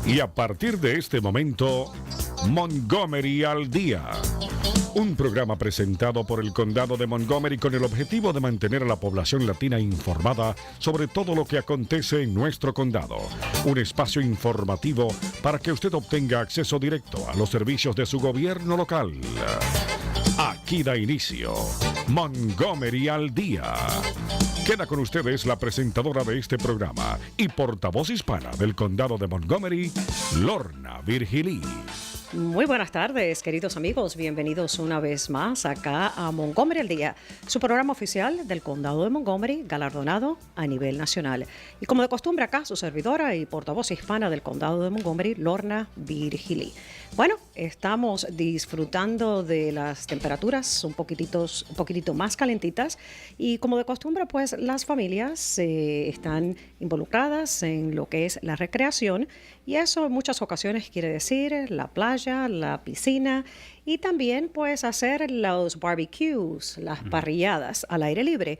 Y a partir de este momento, Montgomery al Día. Un programa presentado por el Condado de Montgomery con el objetivo de mantener a la población latina informada sobre todo lo que acontece en nuestro condado. Un espacio informativo para que usted obtenga acceso directo a los servicios de su gobierno local. Aquí da inicio Montgomery al Día. Queda con ustedes la presentadora de este programa y portavoz hispana del Condado de Montgomery, Lorna Virgilí. Muy buenas tardes, queridos amigos. Bienvenidos una vez más acá a Montgomery al Día, su programa oficial del Condado de Montgomery, galardonado a nivel nacional. Y como de costumbre acá, su servidora y portavoz hispana del Condado de Montgomery, Lorna Virgilí. Bueno, estamos disfrutando de las temperaturas un poquitito más calentitas y como de costumbre, pues las familias están involucradas en lo que es la recreación y eso en muchas ocasiones quiere decir la playa, la piscina y también pues hacer los barbecues, las parrilladas al aire libre.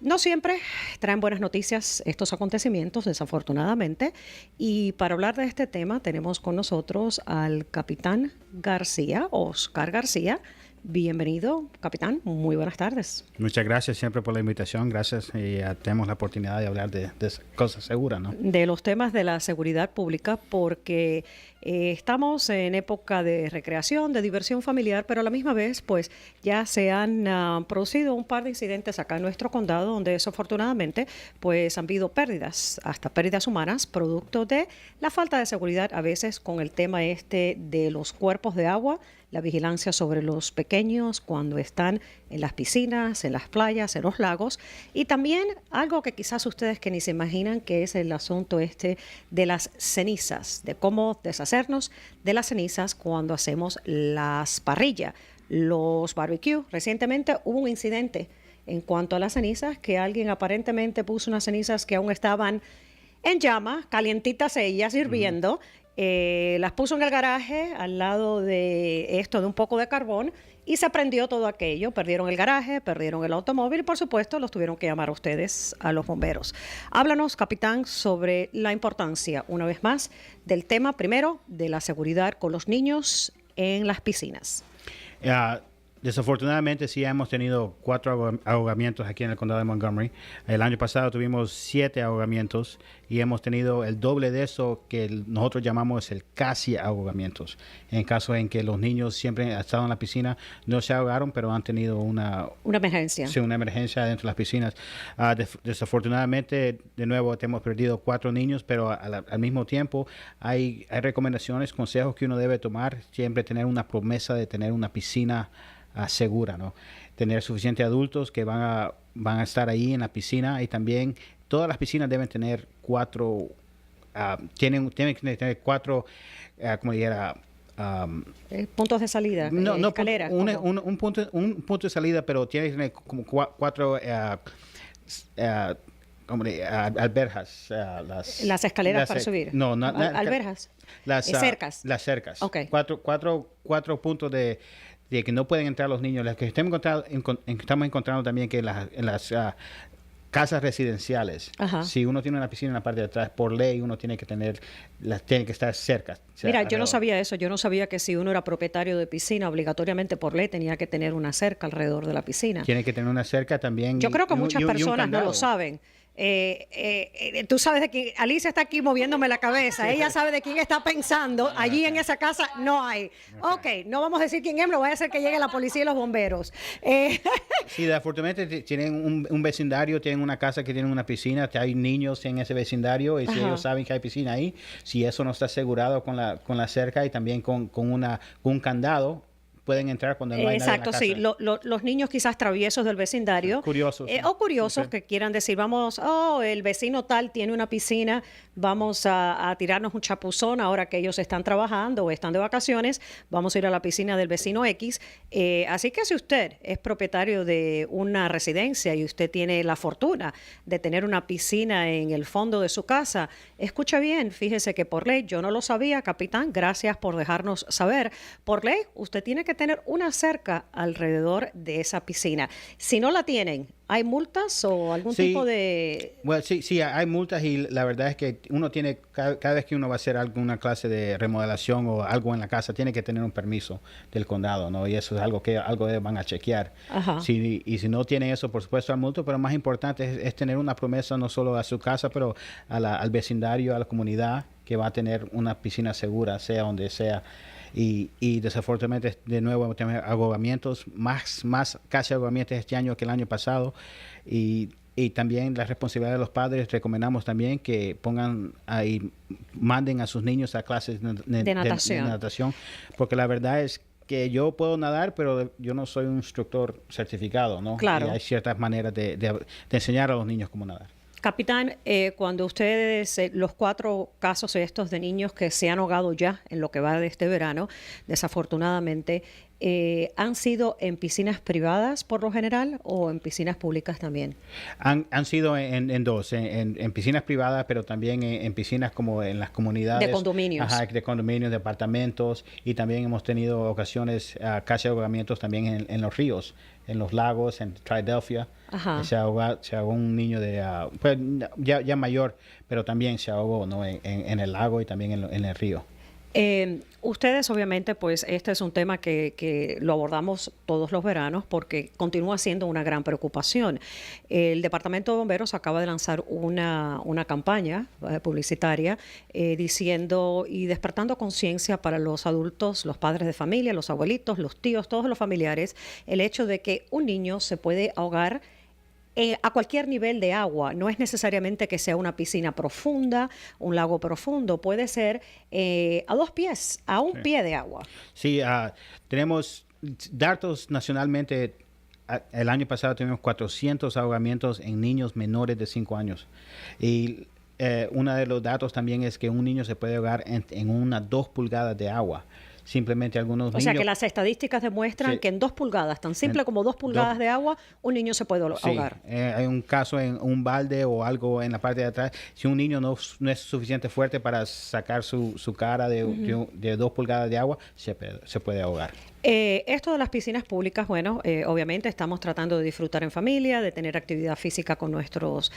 No siempre traen buenas noticias estos acontecimientos, desafortunadamente. Y para hablar de este tema tenemos con nosotros al capitán García, Oscar García. Bienvenido, capitán. Muy buenas tardes. Muchas gracias siempre por la invitación. Gracias. Y tenemos la oportunidad de hablar de cosas seguras, ¿no? De los temas de la seguridad pública, porque estamos en época de recreación, de diversión familiar, pero a la misma vez, pues ya se han producido un par de incidentes acá en nuestro condado, donde desafortunadamente, pues han habido pérdidas, hasta pérdidas humanas, producto de la falta de seguridad, a veces con el tema de los cuerpos de agua, la vigilancia sobre los pequeños cuando están en las piscinas, en las playas, en los lagos. Y también algo que quizás ustedes que ni se imaginan, que es el asunto de las cenizas, de cómo deshacernos de las cenizas cuando hacemos las parrillas, los barbecues. Recientemente hubo un incidente en cuanto a las cenizas, que alguien aparentemente puso unas cenizas que aún estaban en llama, calientitas ellas, hirviendo. Las puso en el garaje al lado de un poco de carbón y se prendió todo aquello. Perdieron el garaje, perdieron el automóvil y por supuesto los tuvieron que llamar a ustedes, a los bomberos. Háblanos, capitán, sobre la importancia, una vez más, del tema primero de la seguridad con los niños en las piscinas. Desafortunadamente sí hemos tenido 4 ahogamientos aquí en el condado de Montgomery. El año pasado tuvimos 7 ahogamientos y hemos tenido el doble de eso que nosotros llamamos el casi ahogamientos. En caso en que los niños siempre han estado en la piscina, no se ahogaron, pero han tenido una emergencia. Sí, una emergencia dentro de las piscinas. Desafortunadamente, de nuevo, hemos perdido 4 niños, pero al mismo tiempo hay recomendaciones, consejos que uno debe tomar. Siempre tener una promesa de tener una piscina segura, ¿no? Tener suficientes adultos que van a estar ahí en la piscina y también todas las piscinas deben tener 4, tienen que tener 4, como dijera, puntos de salida, escaleras. Un punto de salida, pero tiene que tener como 4 alberjas. Las escaleras para subir. No, alberjas. Cercas. Las cercas. Okay. 4 puntos de que no pueden entrar los niños. Las que estamos encontrando también que en las casas residenciales, si uno tiene una piscina en la parte de atrás, por ley uno tiene que estar cerca. Mira, yo no sabía eso. Yo no sabía que si uno era propietario de piscina, obligatoriamente por ley tenía que tener una cerca alrededor de la piscina. Tiene que tener una cerca también. Yo creo que muchas personas no lo saben. Tú sabes de quién, Alicia está aquí moviéndome la cabeza, ella sabe de quién está pensando, allí en esa casa no hay. Ok, no vamos a decir quién es, lo voy a hacer que llegue la policía y los bomberos. Sí, afortunadamente tienen un vecindario, tienen una casa que tiene una piscina, hay niños en ese vecindario y si ellos saben que hay piscina ahí, si eso no está asegurado con la cerca y también con un candado, pueden entrar cuando no hay nadie en la casa. Sí. Los niños quizás traviesos del vecindario. Curiosos. O curiosos que quieran decir, el vecino tal tiene una piscina, vamos a tirarnos un chapuzón ahora que ellos están trabajando o están de vacaciones, vamos a ir a la piscina del vecino X. Así que si usted es propietario de una residencia y usted tiene la fortuna de tener una piscina en el fondo de su casa, escuche bien, fíjese que por ley, yo no lo sabía, capitán, gracias por dejarnos saber, por ley usted tiene que tener una cerca alrededor de esa piscina. Si no la tienen, ¿Hay multas o algún Sí. tipo de...? Bueno, sí, hay multas y la verdad es que uno tiene, cada vez que uno va a hacer alguna clase de remodelación o algo en la casa, tiene que tener un permiso del condado, ¿no? Y eso es algo que van a chequear. Ajá. Y si no tienen eso, por supuesto, hay multa, pero más importante es tener una promesa no solo a su casa, pero al vecindario, a la comunidad, que va a tener una piscina segura, sea donde sea. Y desafortunadamente, de nuevo, tenemos agobamientos, más casi agobamientos este año que el año pasado. Y también la responsabilidad de los padres, recomendamos también que pongan ahí, manden a sus niños a clases De natación. de natación, porque la verdad es que yo puedo nadar, pero yo no soy un instructor certificado, ¿no? Claro. Y hay ciertas maneras de enseñar a los niños cómo nadar. Capitán, cuando ustedes, los 4 casos estos de niños que se han ahogado ya en lo que va de este verano, desafortunadamente, ¿han sido en piscinas privadas por lo general o en piscinas públicas también? Han sido en dos, en piscinas privadas, pero también en piscinas como en las comunidades. De condominios. Ajá, de condominios, de apartamentos, y también hemos tenido ocasiones, casi ahogamientos también en los ríos, en los lagos, en Philadelphia. Ajá. Se ahogó un niño pues, ya mayor, pero también se ahogó, ¿no? en el lago y también en el río. Ustedes obviamente, pues este es un tema que lo abordamos todos los veranos porque continúa siendo una gran preocupación. El Departamento de Bomberos acaba de lanzar una campaña publicitaria diciendo y despertando conciencia para los adultos, los padres de familia, los abuelitos, los tíos, todos los familiares, el hecho de que un niño se puede ahogar a cualquier nivel de agua. No es necesariamente que sea una piscina profunda, un lago profundo, puede ser a 2 pies, a un pie de agua. Sí, tenemos datos nacionalmente. El año pasado tuvimos 400 ahogamientos en niños menores de 5 años. Y uno de los datos también es que un niño se puede ahogar en unas 2 pulgadas de agua. Simplemente algunos niños... O sea que las estadísticas demuestran que en 2 pulgadas, tan simple como 2 pulgadas de agua, un niño se puede ahogar. Sí, hay un caso en un balde o algo en la parte de atrás. Si un niño no es suficiente fuerte para sacar su cara de 2 pulgadas de agua, se puede ahogar. Esto de las piscinas públicas, bueno, obviamente estamos tratando de disfrutar en familia, de tener actividad física con nuestros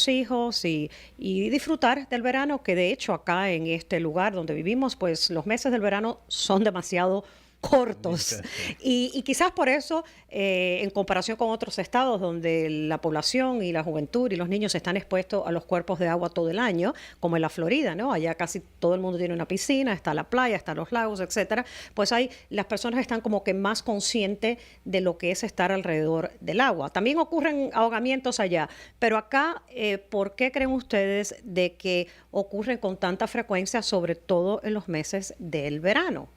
hijos y disfrutar del verano, que de hecho acá en este lugar donde vivimos, pues los meses del verano son demasiado cortos. Y quizás por eso, en comparación con otros estados donde la población y la juventud y los niños están expuestos a los cuerpos de agua todo el año, como en la Florida, ¿no? Allá casi todo el mundo tiene una piscina, está la playa, están los lagos, etcétera. Pues ahí las personas están como que más conscientes de lo que es estar alrededor del agua. También ocurren ahogamientos allá, pero acá, ¿por qué creen ustedes de que ocurren con tanta frecuencia, sobre todo en los meses del verano?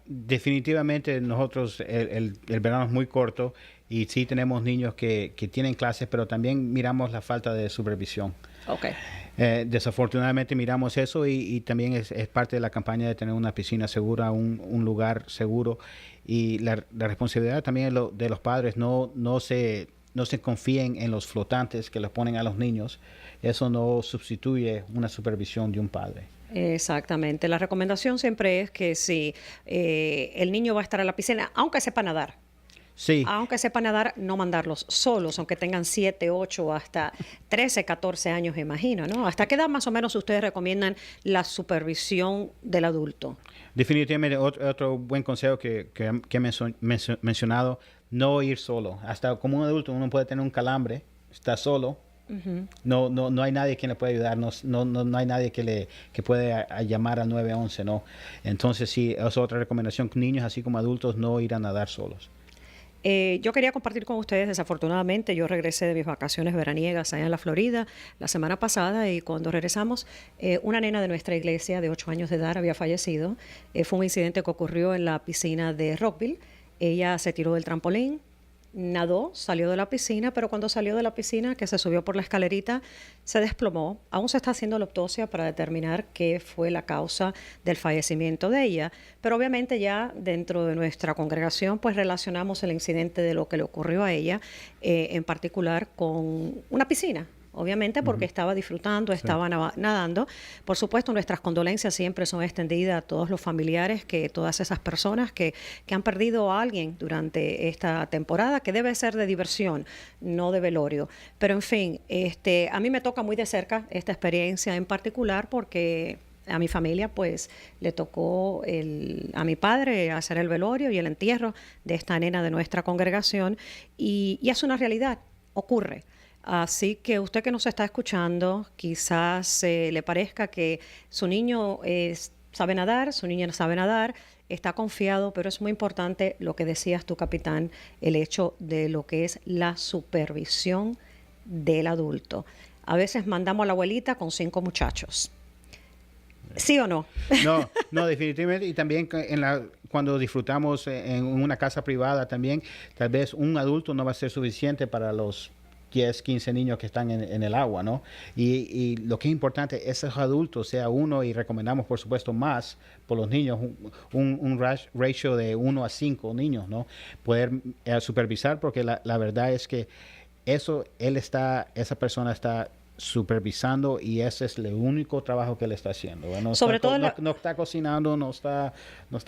Definitivamente nosotros el verano es muy corto y sí tenemos niños que tienen clases, pero también miramos la falta de supervisión. Okay. Desafortunadamente miramos eso y también es parte de la campaña de tener una piscina segura, un lugar seguro, y la responsabilidad también de los padres no se confíen en los flotantes que les ponen a los niños. Eso no sustituye una supervisión de un padre. Exactamente. La recomendación siempre es que si el niño va a estar a la piscina, aunque sepa nadar, sí, no mandarlos solos, aunque tengan 7, 8, hasta 13, 14 años, imagino, ¿no? ¿Hasta qué edad más o menos ustedes recomiendan la supervisión del adulto? Definitivamente otro buen consejo que he mencionado, no ir solo. Hasta como un adulto uno puede tener un calambre, está solo. Uh-huh. No hay nadie quien le pueda ayudar, no hay nadie que puede llamar al 911, ¿no? Entonces sí, es otra recomendación, niños así como adultos no ir a nadar solos. Yo quería compartir con ustedes, desafortunadamente, yo regresé de mis vacaciones veraniegas allá en la Florida la semana pasada y cuando regresamos, una nena de nuestra iglesia de 8 años de edad había fallecido. Fue un incidente que ocurrió en la piscina de Rockville. Ella se tiró del trampolín, nadó, salió de la piscina, pero cuando salió de la piscina, que se subió por la escalerita, se desplomó. Aún se está haciendo la autopsia para determinar qué fue la causa del fallecimiento de ella, pero obviamente ya dentro de nuestra congregación pues relacionamos el incidente de lo que le ocurrió a ella, en particular con una piscina. obviamente porque estaba disfrutando, estaba nadando. Por supuesto, nuestras condolencias siempre son extendidas a todos los familiares, todas esas personas que han perdido a alguien durante esta temporada, que debe ser de diversión, no de velorio. Pero en fin, a mí me toca muy de cerca esta experiencia en particular porque a mi familia pues le tocó a mi padre hacer el velorio y el entierro de esta nena de nuestra congregación y es una realidad, ocurre. Así que usted que nos está escuchando, quizás le parezca que su niño sabe nadar, su niña no sabe nadar, está confiado, pero es muy importante lo que decías tú, capitán, el hecho de lo que es la supervisión del adulto. A veces mandamos a la abuelita con 5 muchachos. ¿Sí o no? No, definitivamente. Y también cuando disfrutamos en una casa privada también, tal vez un adulto no va a ser suficiente para los 10, 15 niños que están en el agua, ¿no? Y lo que es importante, esos adultos, sea uno, y recomendamos, por supuesto, más por los niños, un ratio de 1 a 5 niños, ¿no? Poder supervisar, porque la verdad es que esa persona está supervisando y ese es el único trabajo que él está haciendo. No está cocinando, no está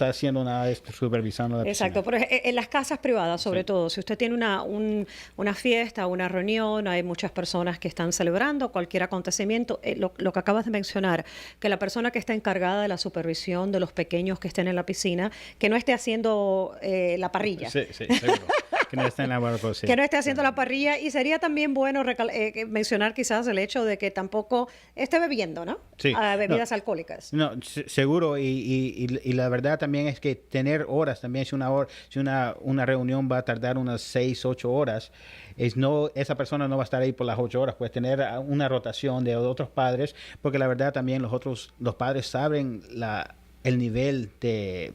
haciendo nada, está supervisando la piscina. Exacto, pero en las casas privadas sobre todo, si usted tiene una fiesta, una reunión, hay muchas personas que están celebrando cualquier acontecimiento, lo que acabas de mencionar, que la persona que está encargada de la supervisión de los pequeños que estén en la piscina, que no esté haciendo la parrilla. Sí, seguro. Que no esté en la barbacoa. Que no esté haciendo la parrilla, y sería también bueno mencionar quizás el hecho de que tampoco esté bebiendo, ¿no? Sí. Bebidas alcohólicas. No, seguro, y la verdad también es que tener horas también, si una reunión va a tardar unas 6, 8 horas, esa persona no va a estar ahí por las 8 horas, pues tener una rotación de otros padres, porque la verdad también los padres saben el nivel de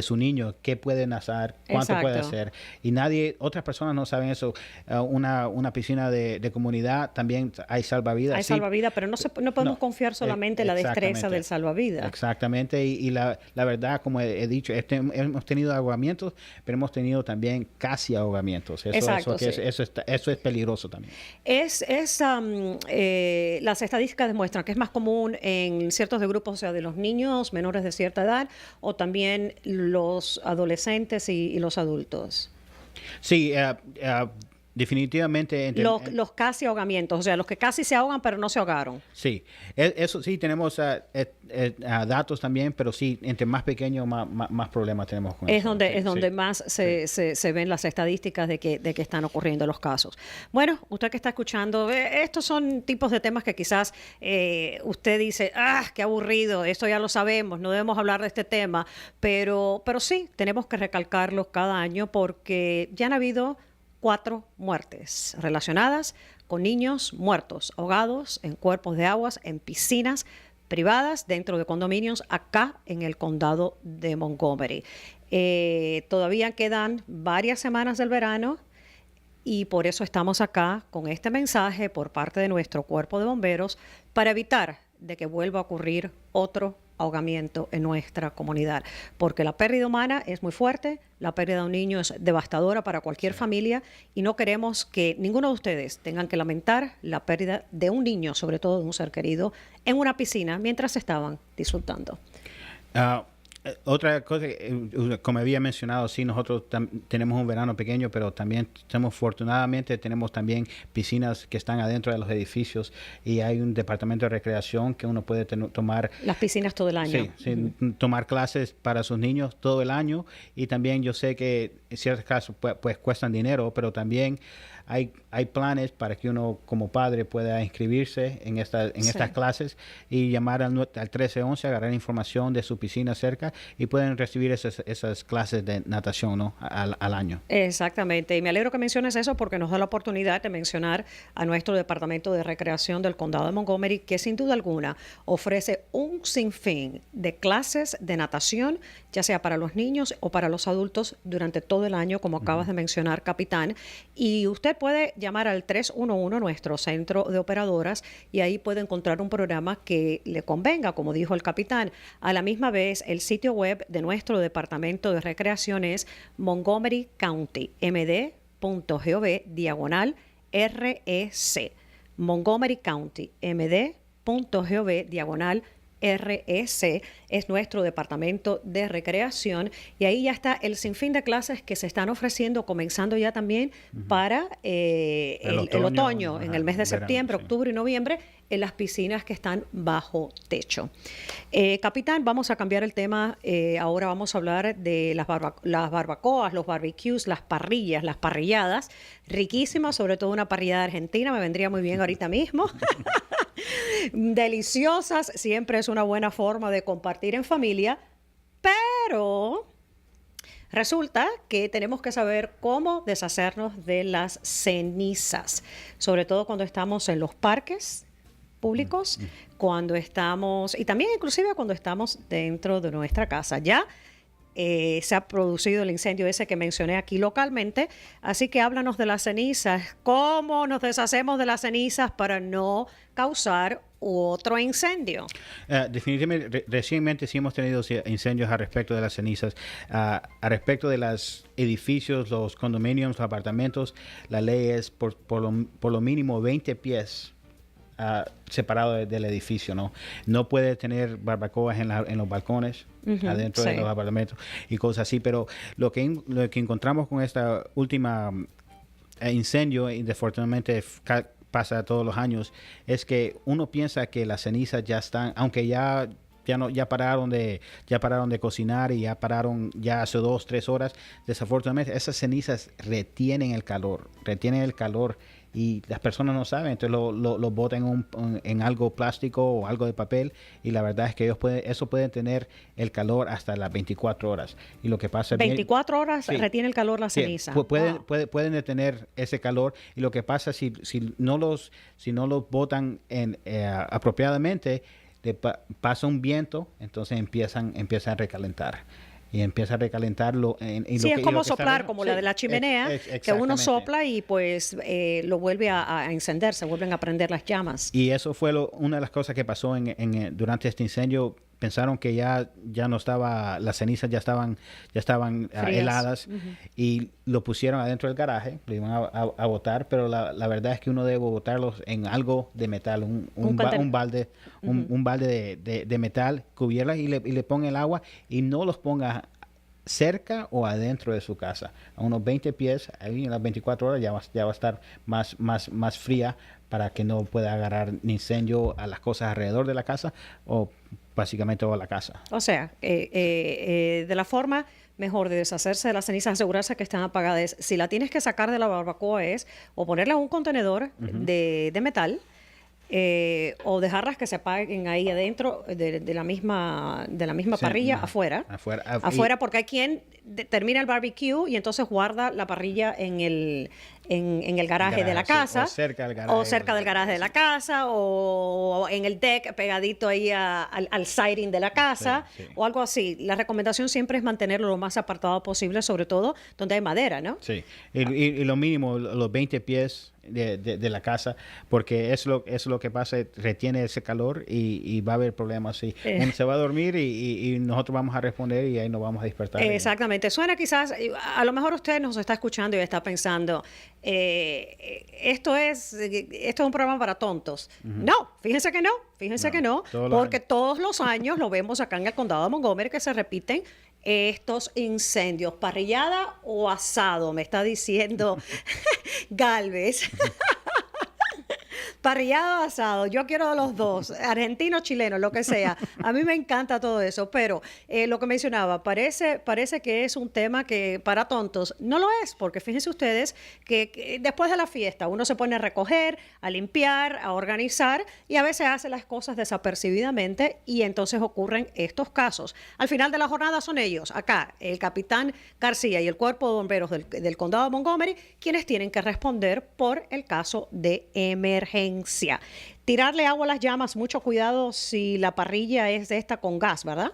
su niño, qué pueden hacer, cuánto puede hacer. Y otras personas no saben eso. Una piscina de comunidad también hay salvavidas. Hay salvavidas, pero no podemos confiar solamente en la destreza del salvavidas. Exactamente. Y la verdad, como he dicho, hemos tenido ahogamientos, pero hemos tenido también casi ahogamientos. Eso es peligroso también. Las estadísticas demuestran que es más común en ciertos de grupos, o sea, de los niños menores de cierta edad, o también los adolescentes y los adultos. Sí, definitivamente. Los casi ahogamientos, o sea, los que casi se ahogan pero no se ahogaron. Sí, eso sí, tenemos datos también, pero sí, entre más pequeños, más problemas tenemos con eso. Es donde más se ven las estadísticas de que están ocurriendo los casos. Bueno, usted que está escuchando, estos son tipos de temas que quizás usted dice, qué aburrido, esto ya lo sabemos, no debemos hablar de este tema, pero sí, tenemos que recalcarlos cada año porque ya han habido 4 muertes relacionadas con niños muertos, ahogados en cuerpos de aguas, en piscinas privadas, dentro de condominios, acá en el condado de Montgomery. Todavía quedan varias semanas del verano y por eso estamos acá con este mensaje por parte de nuestro cuerpo de bomberos para evitar de que vuelva a ocurrir otro ahogamiento en nuestra comunidad, porque la pérdida humana es muy fuerte, la pérdida de un niño es devastadora para cualquier familia y no queremos que ninguno de ustedes tengan que lamentar la pérdida de un niño, sobre todo de un ser querido, en una piscina mientras estaban disfrutando. Otra cosa, como había mencionado, sí, nosotros tenemos un verano pequeño, pero también afortunadamente tenemos también piscinas que están adentro de los edificios y hay un departamento de recreación que uno puede tomar. Las piscinas todo el año. Sí, tomar clases para sus niños todo el año, y también yo sé que en ciertos casos pues cuestan dinero, pero también hay planes para que uno como padre pueda inscribirse en estas clases y llamar al 1311, agarrar información de su piscina cerca y pueden recibir esas clases de natación, ¿no? al año. Exactamente, y me alegro que menciones eso porque nos da la oportunidad de mencionar a nuestro Departamento de Recreación del Condado de Montgomery, que sin duda alguna ofrece un sinfín de clases de natación, ya sea para los niños o para los adultos durante todo el año, como acabas de mencionar, capitán. Y usted puede llamar al 311, nuestro centro de operadoras, y ahí puede encontrar un programa que le convenga, como dijo el capitán. A la misma vez, el sitio web de nuestro Departamento de Recreación es montgomerycountymd.gov/REC. Montgomery County, md.gov/REC es nuestro departamento de recreación y ahí ya está el sinfín de clases que se están ofreciendo, comenzando ya también para el otoño, en el mes de septiembre, octubre y noviembre, en las piscinas que están bajo techo. Capitán, vamos a cambiar el tema. Ahora vamos a hablar de las barbacoas, los barbecues, las parrillas, las parrilladas. Riquísimas, sobre todo una parrillada argentina, me vendría muy bien ahorita mismo. Deliciosas, siempre es una buena forma de compartir en familia, pero resulta que tenemos que saber cómo deshacernos de las cenizas, sobre todo cuando estamos en los parques públicos, cuando estamos, y también inclusive cuando estamos dentro de nuestra casa. Ya se ha producido el incendio ese que mencioné aquí localmente, así que háblanos de las cenizas, cómo nos deshacemos de las cenizas para no causar otro incendio. Definitivamente, recientemente sí hemos tenido incendios al respecto de las cenizas, al respecto de los edificios, los condominios, los apartamentos. La ley es por lo mínimo 20 pies separado del edificio, ¿no? No puede tener barbacoas en los balcones, adentro de los apartamentos y cosas así, pero lo que encontramos con esta última incendio, y desafortunadamente pasa todos los años, es que uno piensa que las cenizas ya están, aunque ya pararon de cocinar y ya pararon ya hace 2-3 horas. Desafortunadamente esas cenizas retienen el calor y las personas no saben, entonces lo botan en algo plástico o algo de papel, y la verdad es que eso pueden tener el calor hasta las 24 horas. Y lo que pasa 24 horas retiene el calor la ceniza. Pueden detener ese calor, y lo que pasa si no los botan apropiadamente, pasa un viento, entonces empiezan a recalentar. Y empieza a recalentarlo. Es como soplar, como la de la chimenea, que uno sopla y pues lo vuelve a encender, se vuelven a prender las llamas. Y eso fue una de las cosas que pasó durante este incendio. Pensaron que ya no estaba, las cenizas ya estaban heladas, y lo pusieron adentro del garaje, lo iban a botar, pero la verdad es que uno debe botarlos en algo de metal, un balde de metal, cubierlas, y le ponga el agua, y no los ponga cerca o adentro de su casa. A unos 20 pies, ahí en las 24 horas ya va a estar más fría, para que no pueda agarrar incendio a las cosas alrededor de la casa o básicamente toda la casa. O sea, de la forma mejor de deshacerse de las cenizas, asegurarse que están apagadas, si la tienes que sacar de la barbacoa, es o ponerla en un contenedor de metal, o dejarlas que se apaguen ahí adentro de la misma parrilla, afuera, porque hay quien termina el barbecue y entonces guarda la parrilla en el garaje de la casa, o cerca del garaje de la casa, o en el deck pegadito ahí al siding de la casa, o algo así. La recomendación siempre es mantenerlo lo más apartado posible, sobre todo donde hay madera, ¿no? Sí, y lo mínimo, los 20 pies de la casa, porque es lo que pasa, retiene ese calor y va a haber problemas. Sí. Uno se va a dormir y nosotros vamos a responder, y ahí nos vamos a despertar. Exactamente. Suena quizás, a lo mejor usted nos está escuchando y está pensando, esto es un programa para tontos. No, fíjense que no, porque todos los años lo vemos acá en el condado de Montgomery, que se repiten estos incendios. Parrillada o asado, me está diciendo Galvez. Parrillado o asado, yo quiero de los dos, argentino, chileno, lo que sea. A mí me encanta todo eso, pero lo que mencionaba, parece que es un tema que para tontos no lo es, porque fíjense ustedes que después de la fiesta uno se pone a recoger, a limpiar, a organizar, y a veces hace las cosas desapercibidamente, y entonces ocurren estos casos. Al final de la jornada son ellos, acá, el capitán García y el cuerpo de bomberos del condado de Montgomery, quienes tienen que responder por el caso de emergencia. Tirarle agua a las llamas, mucho cuidado si la parrilla es de esta con gas, ¿verdad?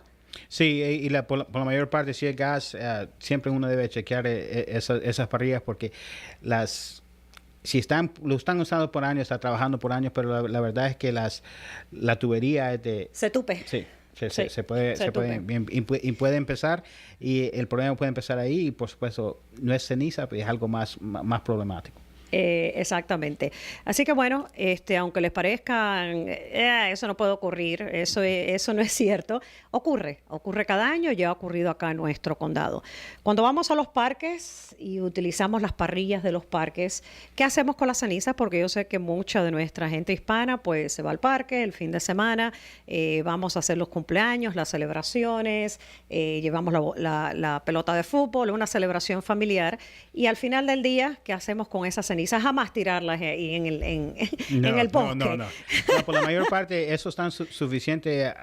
Sí, y por la mayor parte, si es gas, siempre uno debe chequear esas parrillas, porque lo están usando por años, está trabajando por años, pero la verdad es que la tubería es de... Se tupe. Sí. Se puede empezar, y el problema puede empezar ahí, y por supuesto no es ceniza, pero es algo más problemático. Exactamente. Así que bueno, aunque les parezcan, eso no puede ocurrir, eso no es cierto, ocurre cada año, ya ha ocurrido acá en nuestro condado. Cuando vamos a los parques y utilizamos las parrillas de los parques, ¿qué hacemos con las cenizas? Porque yo sé que mucha de nuestra gente hispana pues se va al parque el fin de semana, vamos a hacer los cumpleaños, las celebraciones, llevamos la pelota de fútbol, una celebración familiar, y al final del día, ¿qué hacemos con esas cenizas? Jamás tirarlas ahí en el bosque. No, por la mayor parte, eso está suficiente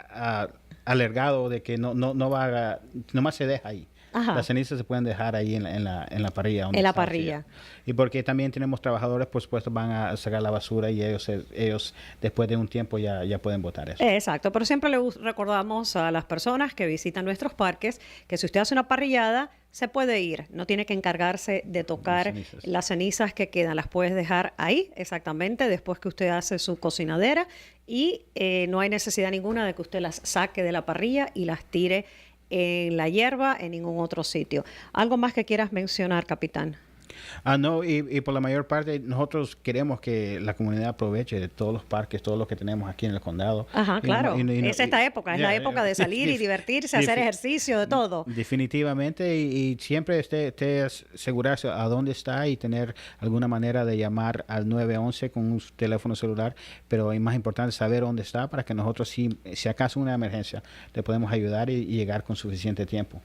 alargado de que nomás se deja ahí. Ajá. Las cenizas se pueden dejar ahí en la parrilla. En la parrilla. Y porque también tenemos trabajadores, por supuesto, van a sacar la basura y ellos después de un tiempo ya pueden botar eso. Exacto, pero siempre le recordamos a las personas que visitan nuestros parques que si usted hace una parrillada, se puede ir, no tiene que encargarse de tocar las cenizas que quedan, las puedes dejar ahí exactamente después que usted hace su cocinadera y no hay necesidad ninguna de que usted las saque de la parrilla y las tire en la hierba, en ningún otro sitio. ¿Algo más que quieras mencionar, capitán? No, y por la mayor parte nosotros queremos que la comunidad aproveche de todos los parques, todo lo que tenemos aquí en el condado. Ajá, claro. Es esta época, es la época de salir y divertirse, hacer ejercicio, de todo. Definitivamente, y siempre esté asegurarse a dónde está y tener alguna manera de llamar al 911 con un teléfono celular, pero es más importante saber dónde está para que nosotros, si acaso una emergencia, le podemos ayudar y llegar con suficiente tiempo.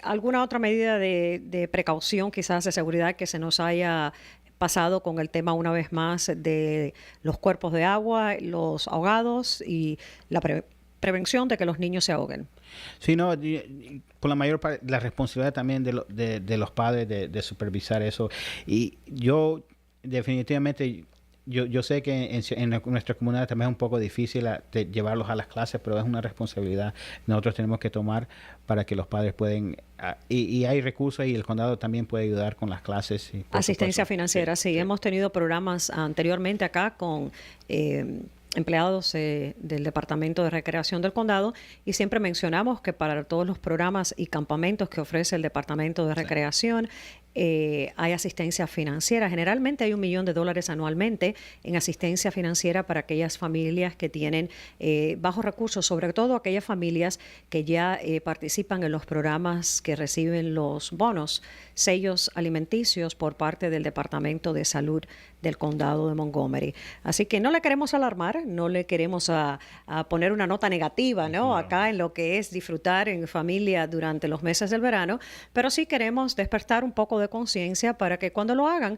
¿Alguna otra medida de precaución, quizás de seguridad, que se nos haya pasado con el tema una vez más de los cuerpos de agua, los ahogados y la prevención de que los niños se ahoguen? Sí, no, por la mayor parte, la responsabilidad también de los padres de supervisar eso. Y yo definitivamente... Yo sé que en nuestra comunidad también es un poco difícil de llevarlos a las clases, pero es una responsabilidad que nosotros tenemos que tomar para que los padres pueden... Y hay recursos y el condado también puede ayudar con las clases. Asistencia financiera, sí. Hemos tenido programas anteriormente acá con... empleados del Departamento de Recreación del Condado y siempre mencionamos que para todos los programas y campamentos que ofrece el Departamento de Recreación hay asistencia financiera. Generalmente hay $1 millón anualmente en asistencia financiera para aquellas familias que tienen bajos recursos, sobre todo aquellas familias que ya participan en los programas que reciben los bonos, sellos alimenticios por parte del Departamento de Salud del Condado de Montgomery. Así que no le queremos alarmar, no le queremos a poner una nota negativa, ¿no? Acá en lo que es disfrutar en familia durante los meses del verano, pero sí queremos despertar un poco de conciencia para que cuando lo hagan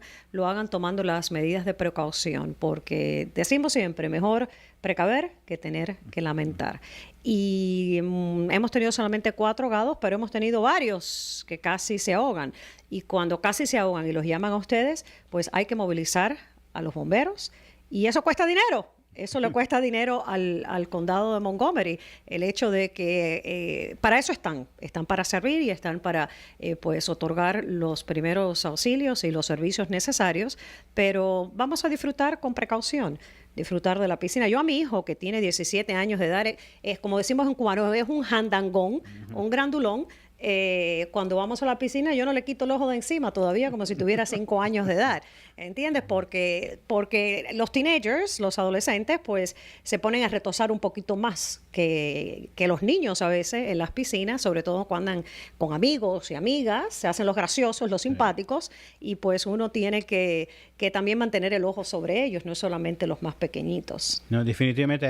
tomando las medidas de precaución, porque decimos siempre, mejor precaver que tener que lamentar. Y hemos tenido solamente 4 ahogados, pero hemos tenido varios que casi se ahogan. Y cuando casi se ahogan y los llaman a ustedes, pues hay que movilizar a los bomberos y eso cuesta dinero. Eso le cuesta dinero al condado de Montgomery. El hecho de que para eso están para servir y están para pues otorgar los primeros auxilios y los servicios necesarios, pero vamos a disfrutar con precaución, disfrutar de la piscina. Yo a mi hijo, que tiene 17 años de edad, es como decimos en cubano, es un handangón, un grandulón. Cuando vamos a la piscina yo no le quito el ojo de encima todavía como si tuviera 5 años de edad, ¿entiendes? Porque los teenagers, los adolescentes, pues se ponen a retosar un poquito más que los niños a veces en las piscinas, sobre todo cuando andan con amigos y amigas, se hacen los graciosos, los simpáticos, y pues uno tiene que también mantener el ojo sobre ellos, no solamente los más pequeñitos. No, definitivamente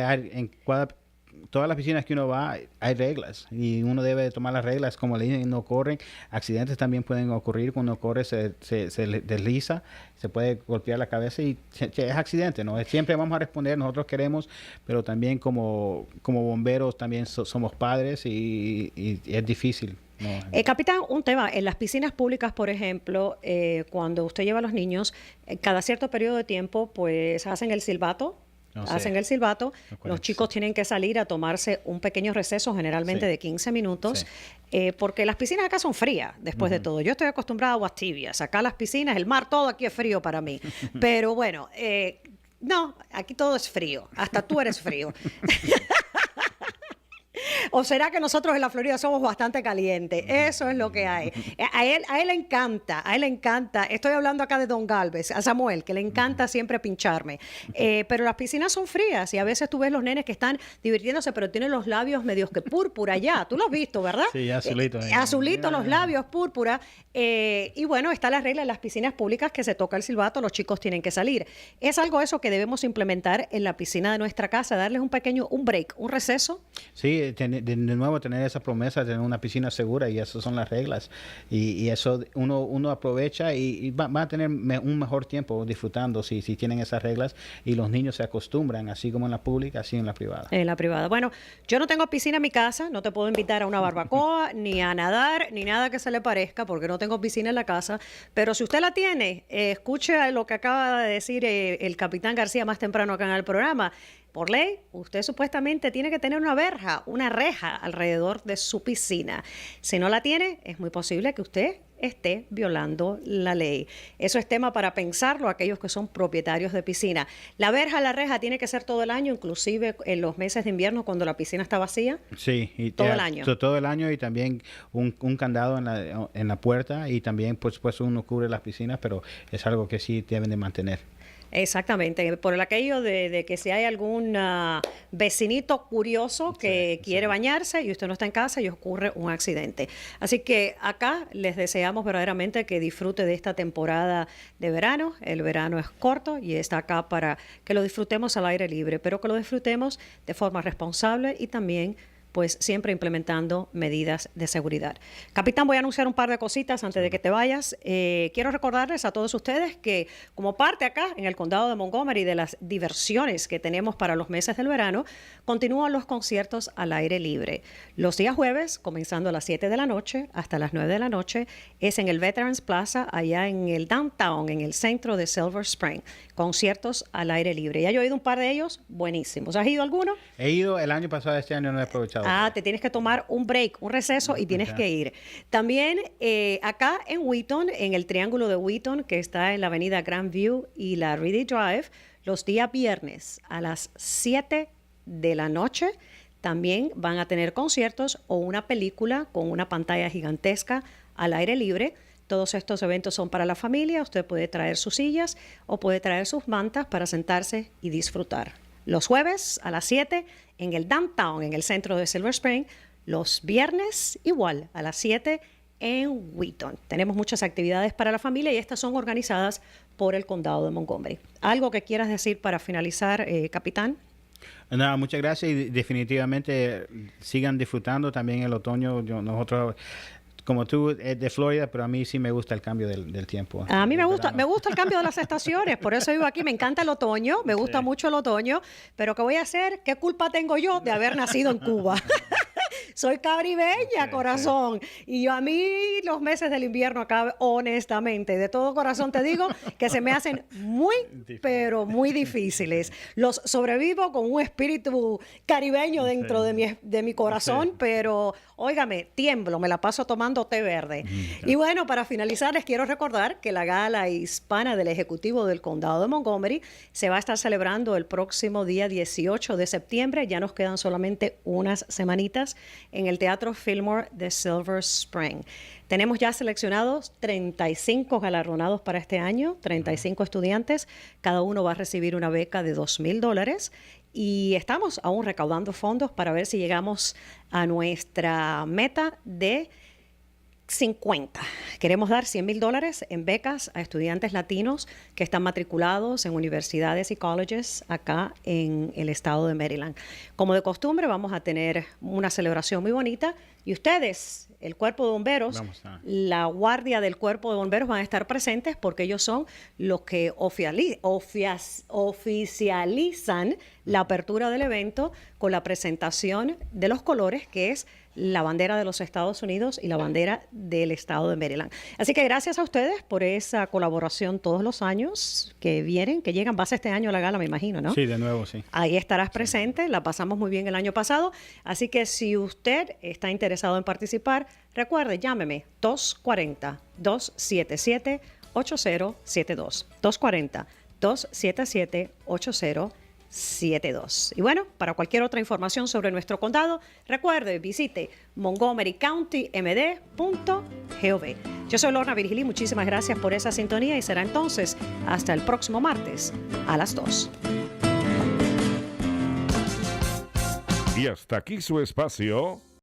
todas las piscinas que uno va hay reglas y uno debe de tomar las reglas, como le dicen, no corren. Accidentes también pueden ocurrir cuando corre, se desliza, se puede golpear la cabeza y es accidente, ¿no? Siempre vamos a responder, nosotros queremos, pero también como bomberos también somos padres y es difícil. No. Capitán, un tema, en las piscinas públicas, por ejemplo, cuando usted lleva a los niños, cada cierto periodo de tiempo, pues hacen el silbato. El silbato, los chicos tienen que salir a tomarse un pequeño receso, generalmente de 15 minutos, porque las piscinas acá son frías, después de todo. Yo estoy acostumbrada a aguas tibias, acá las piscinas, el mar, todo aquí es frío para mí. Pero bueno, no, aquí todo es frío, hasta tú eres frío. ¿O será que nosotros en la Florida somos bastante calientes? Eso es lo que hay. A él le encanta. Estoy hablando acá de Don Galvez, a Samuel, que le encanta siempre pincharme. Pero las piscinas son frías y a veces tú ves los nenes que están divirtiéndose, pero tienen los labios medios que púrpura ya. Tú lo has visto, ¿verdad? Sí, azulito. Azulito los labios, púrpura. Y bueno, está la regla en las piscinas públicas que se toca el silbato, los chicos tienen que salir. Es algo eso que debemos implementar en la piscina de nuestra casa, darles un break, un receso. Sí, de nuevo tener esa promesa de tener una piscina segura y esas son las reglas. Y eso uno aprovecha y va a tener un mejor tiempo disfrutando si tienen esas reglas y los niños se acostumbran, así como en la pública, así en la privada. En la privada. Bueno, yo no tengo piscina en mi casa, no te puedo invitar a una barbacoa, ni a nadar, ni nada que se le parezca, porque no tengo piscina en la casa. Pero si usted la tiene, escuche lo que acaba de decir el capitán García más temprano acá en el programa. Por ley, usted supuestamente tiene que tener una reja alrededor de su piscina. Si no la tiene, es muy posible que usted esté violando la ley. Eso es tema para pensarlo aquellos que son propietarios de piscina. La reja tiene que ser todo el año, inclusive en los meses de invierno cuando la piscina está vacía. Sí, y todo el año. Todo el año y también un candado en la puerta y también, por supuesto, uno cubre las piscinas, pero es algo que sí deben de mantener. Exactamente, por aquello de que si hay algún vecinito curioso que quiere bañarse y usted no está en casa y ocurre un accidente. Así que acá les deseamos verdaderamente que disfrute de esta temporada de verano. El verano es corto y está acá para que lo disfrutemos al aire libre, pero que lo disfrutemos de forma responsable y también pues siempre implementando medidas de seguridad. Capitán, voy a anunciar un par de cositas antes de que te vayas. Quiero recordarles a todos ustedes que como parte acá en el condado de Montgomery de las diversiones que tenemos para los meses del verano, continúan los conciertos al aire libre. Los días jueves, comenzando a las 7 de la noche hasta las 9 de la noche, es en el Veterans Plaza, allá en el downtown, en el centro de Silver Spring. Conciertos al aire libre. Ya yo he ido un par de ellos, buenísimos. ¿Has ido alguno? He ido el año pasado, este año no he aprovechado. Te tienes que tomar un break, un receso y tienes que ir. También acá en Wheaton, en el Triángulo de Wheaton, que está en la avenida Grandview y la Reedy Drive, los días viernes a las 7 de la noche también van a tener conciertos o una película con una pantalla gigantesca al aire libre. Todos estos eventos son para la familia. Usted puede traer sus sillas o puede traer sus mantas para sentarse y disfrutar. Los jueves a las 7 en el downtown, en el centro de Silver Spring. Los viernes igual a las 7 en Wheaton. Tenemos muchas actividades para la familia y estas son organizadas por el condado de Montgomery. ¿Algo que quieras decir para finalizar, capitán? No, muchas gracias y definitivamente sigan disfrutando también el otoño. Nosotros, como tú, es de Florida, pero a mí sí me gusta el cambio del tiempo. A mí me gusta el cambio de las estaciones, por eso vivo aquí. Me encanta el otoño, me gusta mucho el otoño, pero ¿qué voy a hacer? ¿Qué culpa tengo yo de haber nacido en Cuba? Soy caribeña, corazón. Y a mí los meses del invierno acá, honestamente, de todo corazón te digo que se me hacen muy, pero muy difíciles. Los sobrevivo con un espíritu caribeño dentro de mi corazón, pero óigame, tiemblo, me la paso tomando té verde. Y bueno, para finalizar, les quiero recordar que la gala hispana del Ejecutivo del Condado de Montgomery se va a estar celebrando el próximo día 18 de septiembre. Ya nos quedan solamente unas semanitas en el Teatro Fillmore de Silver Spring. Tenemos ya seleccionados 35 galardonados para este año, 35 estudiantes. Cada uno va a recibir una beca de $2,000 y estamos aún recaudando fondos para ver si llegamos a nuestra meta de 50. Queremos dar $100,000 en becas a estudiantes latinos que están matriculados en universidades y colleges acá en el estado de Maryland. Como de costumbre, vamos a tener una celebración muy bonita y ustedes, el Cuerpo de Bomberos, la guardia del Cuerpo de Bomberos van a estar presentes porque ellos son los que oficializan la apertura del evento con la presentación de los colores, que es la bandera de los Estados Unidos y la bandera del estado de Maryland. Así que gracias a ustedes por esa colaboración todos los años que vienen, que llegan. Vas este año a la gala, me imagino, ¿no? Sí, de nuevo, sí. Ahí estarás presente, la pasamos muy bien el año pasado. Así que si usted está interesado en participar, recuerde, llámeme 240-277-8072. 240-277-8072. 72. Y bueno, para cualquier otra información sobre nuestro condado, recuerde, visite montgomerycountymd.gov. Yo soy Lorna Virgili, muchísimas gracias por esa sintonía y será entonces hasta el próximo martes a las 2. Y hasta aquí su espacio